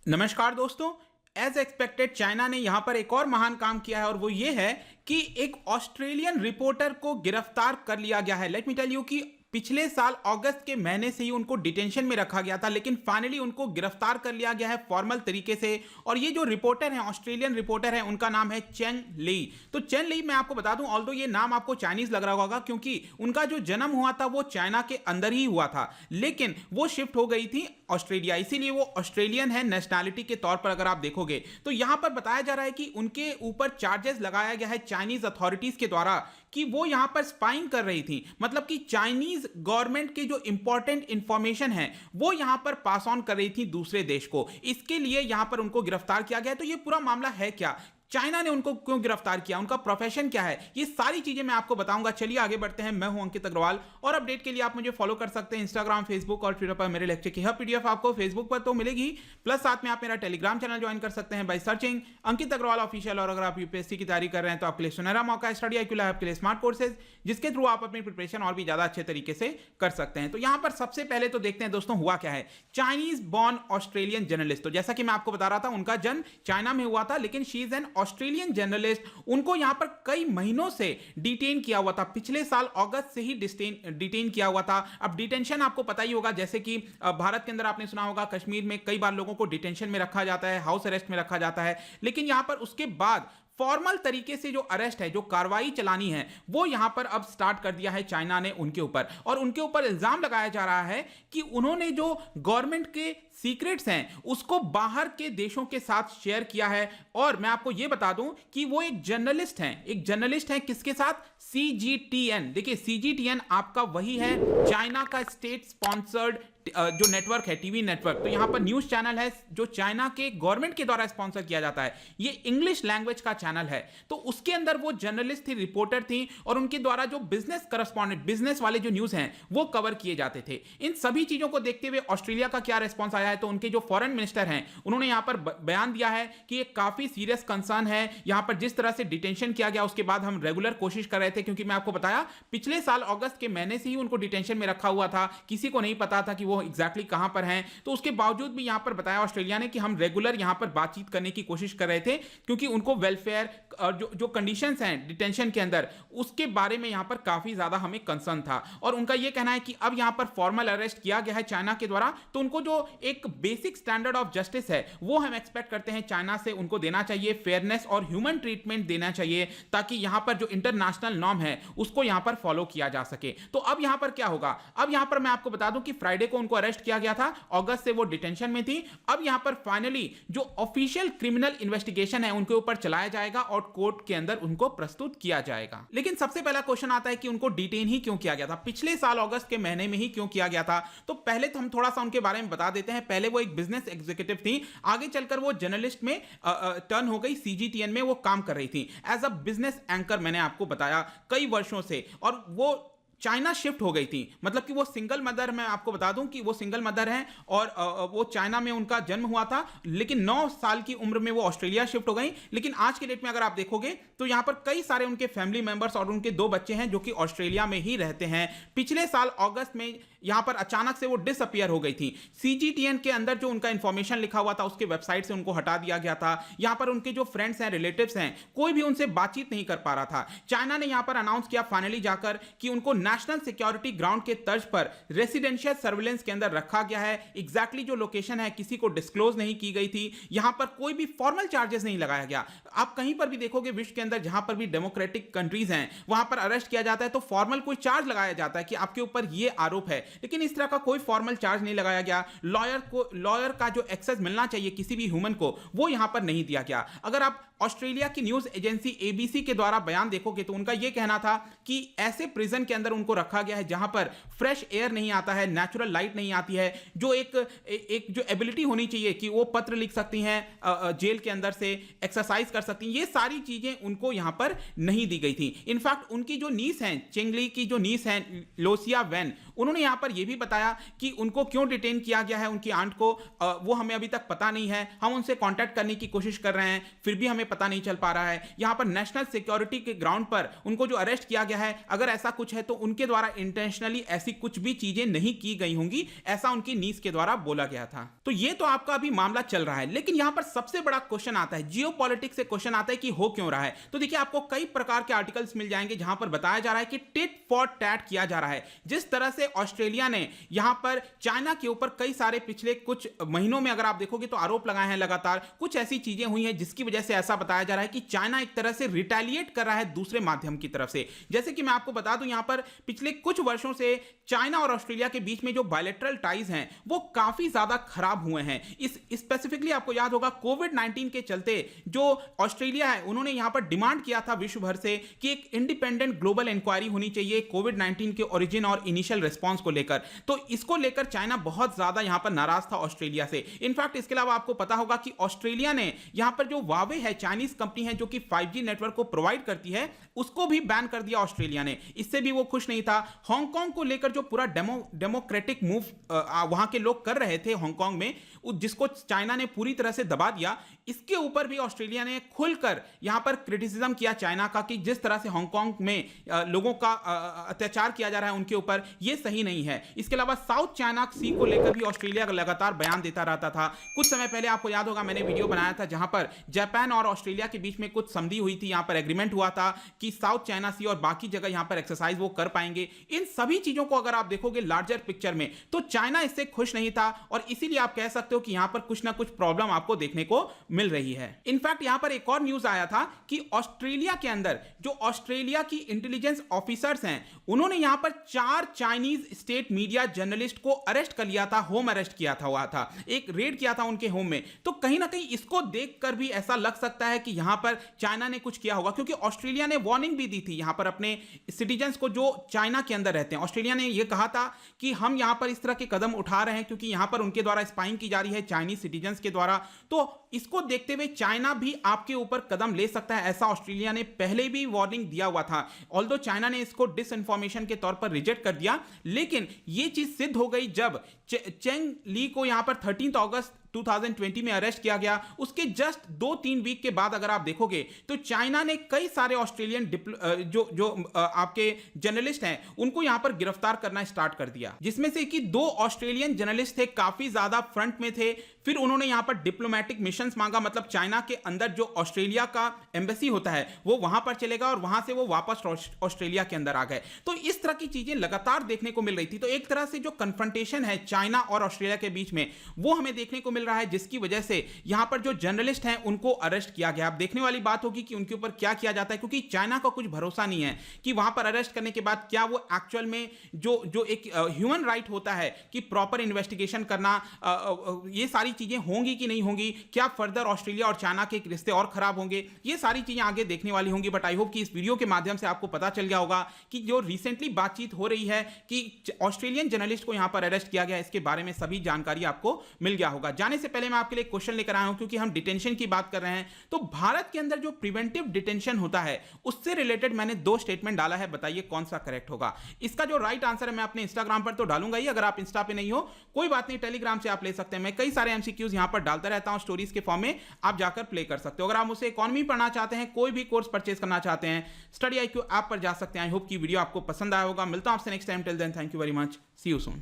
नमस्कार दोस्तों। As expected China ने यहां पर एक और महान काम किया है और वो ये है कि एक ऑस्ट्रेलियन रिपोर्टर को गिरफ्तार कर लिया गया है। लेट मी टेल यू कि पिछले साल अगस्त के महीने से ही उनको डिटेंशन में रखा गया था, लेकिन फाइनली उनको गिरफ्तार कर लिया गया है फॉर्मल तरीके से। और ये जो रिपोर्टर हैं, ऑस्ट्रेलियन रिपोर्टर हैं, उनका नाम है चेंग ली। तो चेंग ली, मैं आपको बता दूं, ऑल्दो ये नाम आपको चाइनीज लग रहा होगा क्योंकि उनका जो जन्म हुआ था वो चाइना के अंदर ही हुआ था, लेकिन वो शिफ्ट हो गई थी ऑस्ट्रेलिया, इसीलिए वो ऑस्ट्रेलियन है नेशनैलिटी के तौर पर। अगर आप देखोगे तो यहां पर बताया जा रहा है कि उनके ऊपर चार्जेस लगाया गया है चाइनीज अथॉरिटीज के द्वारा कि वो यहां पर स्पाइंग कर रही थी, मतलब कि चाइनीज गवर्नमेंट के जो इंपॉर्टेंट इंफॉर्मेशन है वो यहां पर पास ऑन कर रही थी दूसरे देश को। इसके लिए यहां पर उनको गिरफ्तार किया गया। तो ये पूरा मामला है क्या, चाइना ने उनको क्यों गिरफ्तार किया, उनका प्रोफेशन क्या है, ये सारी चीजें मैं आपको बताऊंगा। चलिए आगे बढ़ते हैं। मैं हूं अंकित अग्रवाल और अपडेट के लिए आप मुझे फॉलो कर सकते हैं इंस्टाग्राम, फेसबुक और ट्विटर पर। मेरे लेक्चर की हर पीडीएफ आपको फेसबुक पर तो मिलेगी, प्लस साथ में आप मेरा टेलीग्राम चैनल ज्वाइन कर सकते हैं by searching Ankit Agarwal official. और अगर आप यूपीएससी की तैयारी कर रहे हैं तो आपके लिए सुनहरा मौका है स्टडी IQ लैब के लिए स्मार्ट कोर्सेज, जिसके थ्रू आप अपनी प्रिपरेशन और भी ज्यादा अच्छे तरीके से कर सकते हैं। तो यहां पर सबसे पहले तो देखते हैं दोस्तों हुआ क्या है। चाइनीज बॉर्न ऑस्ट्रेलियन जर्नलिस्ट, तो जैसा कि मैं आपको बता रहा था उनका जन्म चाइना में हुआ था, लेकिन she is an Australian journalist. उनको यहां पर कई महीनों से डिटेन किया हुआ था, पिछले साल अगस्त से ही डिटेन किया हुआ था। अब डिटेंशन आपको पता ही होगा, जैसे कि भारत के अंदर आपने सुना होगा कश्मीर में कई बार लोगों को डिटेंशन में रखा जाता है, हाउस अरेस्ट में रखा जाता है, लेकिन यहां पर उसके बाद फॉर्मल तरीके से जो अरेस्ट है, जो कार्रवाई चलानी है, वो यहां पर अब स्टार्ट कर दिया है चाइना ने उनके ऊपर। और उनके ऊपर इल्जाम लगाया जा रहा है कि उन्होंने जो गवर्नमेंट के सीक्रेट्स हैं उसको बाहर के देशों के साथ शेयर किया है। और मैं आपको यह बता दूं कि वो एक जर्नलिस्ट हैं, किसके साथ? CGTN। देखिए CGTN आपका वही है चाइना का स्टेट स्पॉन्सर्ड जो नेटवर्क है, टीवी नेटवर्क। तो यहां पर न्यूज चैनल है जो चाइना के गवर्नमेंट के द्वारा स्पॉन्सर किया जाता है, ये इंग्लिश लैंग्वेज का चैनल है। तो उसके अंदर वो जर्नलिस्ट थी, रिपोर्टर थी, और उनके द्वारा जो बिजनेस करस्पॉन्डेंट, बिजनेस वाले जो न्यूज हैं वो कवर किए जाते थे। इन सभी चीजों को देखते हुए ऑस्ट्रेलिया का क्या रिस्पॉन्स आया है, तो उनके जो फॉरेन मिनिस्टर हैं उन्होंने यहां पर बयान दिया है कि ये काफी सीरियस कंसर्न है। यहां पर जिस तरह से डिटेंशन किया गया उसके बाद हम रेगुलर कोशिश कर रहे थे, क्योंकि मैं आपको बताया पिछले साल अगस्त के महीने से ही उनको डिटेंशन में रखा हुआ था, किसी को नहीं पता था कि वो एग्जैक्टली कहां पर हैं। तो उसके बावजूद भी यहां पर बताया ऑस्ट्रेलिया ने कि हम रेगुलर यहां पर बातचीत करने की कोशिश कर रहे थे, क्योंकि उनको वेलफेयर जो कंडीशंस हैं डिटेंशन के अंदर उसके बारे में यहां पर काफी ज्यादा हमें कंसर्न था। और उनका यह कहना है कि अब यहां पर फॉर्मल अरेस्ट किया गया है चाइना के द्वारा, तो उनको जो एक बेसिक स्टैंडर्ड ऑफ जस्टिस है वो हम एक्सपेक्ट करते हैं चाइना से उनको देना चाहिए, फेयरनेस और ह्यूमन ट्रीटमेंट देना चाहिए, ताकि यहां पर जो इंटरनेशनल नॉर्म है उसको यहां पर फॉलो किया जा सके। तो अब यहां पर क्या होगा? अब यहां पर मैं आपको बता दूं कि फ्राइडे को उनको अरेस्ट किया गया था, अगस्त से वो डिटेंशन में थी। अब यहां पर फाइनली जो ऑफिशियल क्रिमिनल इन्वेस्टिगेशन है उनके ऊपर चलाया जाएगा और कोर्ट के अंदर उनको प्रस्तुत किया जाएगा। लेकिन सबसे पहला क्वेश्चन आता है कि उनको डिटेन ही क्यों किया गया था, पिछले साल अगस्त के महीने में ही क्यों किया गया था? तो पहले तो हम थोड़ा सा उनके बारे में बता देते हैं। पहले वो एक बिजनेस एग्जीक्यूटिव थी, आगे चलकर वो जर्नलिस्ट में टर्न हो गई, CGTN में वो काम कर रही थी एज अ बिजनेस एंकर, मैंने आपको बताया कई वर्षों से। और वो चाइना शिफ्ट हो गई थी, मतलब कि वो सिंगल मदर, मैं आपको बता दूं कि वो सिंगल मदर हैं और वो चाइना में उनका जन्म हुआ था, लेकिन 9 साल की उम्र में वो ऑस्ट्रेलिया शिफ्ट हो गई। लेकिन आज के डेट में अगर आप देखोगे तो यहां पर कई सारे उनके फैमिली मेंबर्स और उनके 2 बच्चे हैं जो कि ऑस्ट्रेलिया में ही रहते हैं। पिछले साल अगस्त में यहां पर अचानक से वो डिसअपियर हो गई थी। CGTN के अंदर जो उनका इंफॉर्मेशन लिखा हुआ था उसके वेबसाइट से उनको हटा दिया गया था। यहां पर उनके जो फ्रेंड्स हैं, रिलेटिव्स हैं, कोई भी उनसे बातचीत नहीं कर पा रहा था। चाइना ने यहां पर अनाउंस किया फाइनली जाकर कि उनको नेशनल सिक्योरिटी ग्राउंड के तर्ज पर रेसिडेंशियल सर्विलेंस के अंदर रखा गया है। एग्जैक्टली जो लोकेशन है किसी को डिस्क्लोज नहीं की गई थी। यहां पर कोई भी फॉर्मल चार्जेस नहीं लगाया गया। आप कहीं पर भी देखोगे विश्व के अंदर जहां पर भी डेमोक्रेटिक कंट्रीज हैं वहां पर अरेस्ट किया जाता है तो फॉर्मल कोई चार्ज लगाया जाता है कि आपके ऊपर यह आरोप है, लेकिन इस तरह का कोई फॉर्मल चार्ज नहीं लगाया गया। लॉयर का जो एक्सेस मिलना चाहिए किसी भी ह्यूमन को वो यहां पर नहीं दिया गया। अगर आप ऑस्ट्रेलिया की न्यूज एजेंसी ABC के द्वारा बयान देखोगे तो उनका यह कहना था कि ऐसे प्रिजन के अंदर उनको रखा गया है जहां पर फ्रेश एयर नहीं आता है, नेचुरल लाइट नहीं आती है, जो एक जो एबिलिटी होनी चाहिए कि वो पत्र लिख सकती हैं जेल के अंदर से, एक्सरसाइज कर सकती हैं, ये सारी चीजें उनको यहां पर नहीं दी गई थी। इनफैक्ट उनकी जो नीस हैं, चेंगली की जो नीस हैं लोसिया वैन, उन्होंने यहां पर यह भी बताया कि उनको क्यों डिटेन किया गया है, उनकी आंट को, वो हमें अभी तक पता नहीं है। हम उनसे कांटेक्ट करने की कोशिश कर रहे हैं, फिर भी हमें पता नहीं चल पा रहा है। यहां पर नेशनल सिक्योरिटी के ग्राउंड पर उनको जो अरेस्ट किया गया है, अगर ऐसा कुछ है तो उनके द्वारा इंटेंशनली ऐसी कुछ भी चीजें नहीं की गई होंगी, ऐसा उनकी नीस के द्वारा बोला गया था। तो ये तो आपका अभी मामला चल रहा है, लेकिन यहां पर सबसे बड़ा क्वेश्चन आता है, जियोपॉलिटिक्स से क्वेश्चन आता है कि हो क्यों रहा है। तो देखिए, आपको कई प्रकार के आर्टिकल्स मिल जाएंगे जहां पर बताया जा रहा है कि टिट फॉर टैट किया जा रहा है। जिस तरह से ऑस्ट्रेलिया ने यहां पर चाइना के ऊपर कई सारे पिछले कुछ महीनों में अगर आप देखोगे तो आरोप लगाए हैं, लगातार कुछ ऐसी चीजें हुई हैं जिसकी वजह से ऐसा बताया जा रहा है कि चाइना एक तरह से रिटेलिएट कर रहा है दूसरे माध्यम की तरफ से। जैसे कि मैं आपको बता दूं, यहां पर पिछले कुछ वर्षों से चाइना और ऑस्ट्रेलिया के बीच में जो बायलैटरल टाइज हैं वो काफी ज्यादा खराब हुए हैं। इस स्पेसिफिकली आपको याद होगा, कोविड-19 के चलते जो ऑस्ट्रेलिया है उन्होंने यहां पर डिमांड किया था विश्व भर से कि एक इंडिपेंडेंट ग्लोबल इंक्वायरी होनी चाहिए कोविड-19 के ओरिजिन और इनिशियल रिस्पांस को लेकर। तो इसको लेकर चाइना बहुत ज्यादा यहां पर नाराज था ऑस्ट्रेलिया से। इनफैक्ट इसके अलावा आपको पता होगा कि ऑस्ट्रेलिया ने यहां पर जो वावे है, चाइनीज कंपनी है जो कि 5G नेटवर्क को प्रोवाइड करती है, उसको भी बैन कर दिया ऑस्ट्रेलिया ने। इससे भी वो खुश नहीं था। हांगकांग को लेकर जो पूरा डेमोक्रेटिक मूव वहां के लोग कर रहे थे हांगकांग में, जिसको चाइना ने पूरी तरह से दबा दिया, इसके ऊपर भी ऑस्ट्रेलिया ने खुलकर यहां पर क्रिटिसिज्म किया चाइना का कि जिस तरह से हांगकांग में लोगों का अत्याचार किया जा रहा है उनके ऊपर, यह सही नहीं है। इसके अलावा साउथ चाइना सी को लेकर भी ऑस्ट्रेलिया लगातार बयान देता रहता था। कुछ समय पहले आपको याद होगा, मैंने वीडियो बनाया था जहां पर जापान और ऑस्ट्रेलिया के बीच में कुछ संधि हुई थी, यहां पर एग्रीमेंट हुआ था कि साउथ चाइना सी और बाकी जगह यहां पर एक्सरसाइज वो कर पाएंगे। इन सभी चीजों को अगर आप देखोगे लार्जर पिक्चर में, तो चाइना इससे खुश नहीं था और इसीलिए आप कह सकते हो कि यहां पर कुछ ना कुछ प्रॉब्लम आपको देखने को मिल रही है। इनफैक्ट यहां पर एक और न्यूज आया था कि ऑस्ट्रेलिया के अंदर जो ऑस्ट्रेलिया की इंटेलिजेंस ऑफिसर्स हैं, उन्होंने यहां पर 4 चाइनीज स्टेट मीडिया जर्नलिस्ट को अरेस्ट कर लिया था, होम अरेस्ट किया था, हुआ था, एक रेड किया था उनके होम में। तो कहीं ना कहीं इसको देखकर भी ऐसा लग सकता है कि यहां पर चाइना ने कुछ किया होगा, क्योंकि ऑस्ट्रेलिया ने वार्निंग भी दी थी यहां पर अपने सिटीजन्स को जो चाइना के अंदर रहते हैं। ऑस्ट्रेलिया ने यह कहा था कि हम यहां पर इस तरह के कदम उठा रहे हैं क्योंकि यहां पर उनके द्वारा स्पाइंग की जा रही है चाइनीज सिटीजन्स के द्वारा। तो इसको देखते हुए चाइना भी आपके ऊपर कदम ले सकता है, ऐसा ऑस्ट्रेलिया ने पहले भी वार्निंग दिया हुआ था। ऑल्दो चाइना ने इसको डिसइंफॉर्मेशन के तौर पर रिजेक्ट कर दिया, लेकिन यह चीज सिद्ध हो गई जब चेंग ली को यहां पर 13 अगस्त 2020 में अरेस्ट किया गया। उसके जस्ट 2-3 वीक के बाद अगर आप देखोगे तो चाइना ने कई सारे ऑस्ट्रेलियन जो आपके जर्नलिस्ट हैं उनको यहां पर गिरफ्तार करना स्टार्ट कर दिया, जिसमें से कि 2 ऑस्ट्रेलियन जर्नलिस्ट थे, काफी ज्यादा फ्रंट में थे। फिर उन्होंने यहां पर डिप्लोमेटिक मिशंस मांगा, मतलब चाइना के अंदर जो ऑस्ट्रेलिया का एम्बेसी होता है वो वहां पर चलेगा और वहां से वो वापस ऑस्ट्रेलिया के अंदर आ गए। तो इस तरह की चीजें लगातार देखने को मिल रही थी। तो एक तरह से जो कन्फ्रंटेशन है चाइना और ऑस्ट्रेलिया के बीच में, वो हमें देखने को मिल रहा है, जिसकी वजह से यहां पर जो जर्नलिस्ट हैं उनको अरेस्ट किया गया। अब देखने वाली बात होगी कि उनके ऊपर क्या किया जाता है, क्योंकि चाइना का कुछ भरोसा नहीं है कि वहां पर अरेस्ट करने के बाद क्या वो एक्चुअल में जो एक ह्यूमन राइट होता है कि प्रॉपर इन्वेस्टिगेशन करना, ये सारी चीजें होंगी कि नहीं होंगी, क्या फर्दर ऑस्ट्रेलिया और चाइना के रिश्ते और खराब होंगे, ये सारी चीजें आगे देखने वाली होंगी। बट आई होप कि इस वीडियो के माध्यम से आपको पता चल गया होगा कि जो रिसेंटली बातचीत हो रही है कि ऑस्ट्रेलियन जर्नलिस्ट को यहां पर अरेस्ट किया गया, इसके बारे में सभी जानकारी आपको मिल गया होगा। जाने से पहले मैं आपके लिए क्वेश्चन लेकर आया हूं, क्योंकि हम डिटेंशन की बात कर रहे हैं, तो भारत के अंदर जो प्रिवेंटिव डिटेंशन होता है उससे रिलेटेड मैंने 2 स्टेटमेंट डाला है, बताइए कौन सा करेक्ट होगा। इसका जो राइट आंसर है मैं अपने इंस्टाग्राम पर तो डालूंगा ही, अगर आप इंस्टा पे नहीं हो कोई बात नहीं, टेलीग्राम से आप ले सकते हैं। मैं कई सारे एमसीक्यूज यहां पर डालता रहता हूं स्टोरीज के फॉर्म में, आप जाकर प्ले कर सकते हो। अगर आप मुझसे इकोनॉमी पढ़ना चाहते हैं, कोई भी कोर्स परचेज करना चाहते हैं, स्टडी IQ ऐप पर जा सकते हैं। आई होप कि वीडियो आपको पसंद आया होगा। मिलता हूं आपसे next time, till then thank you very much, see you soon.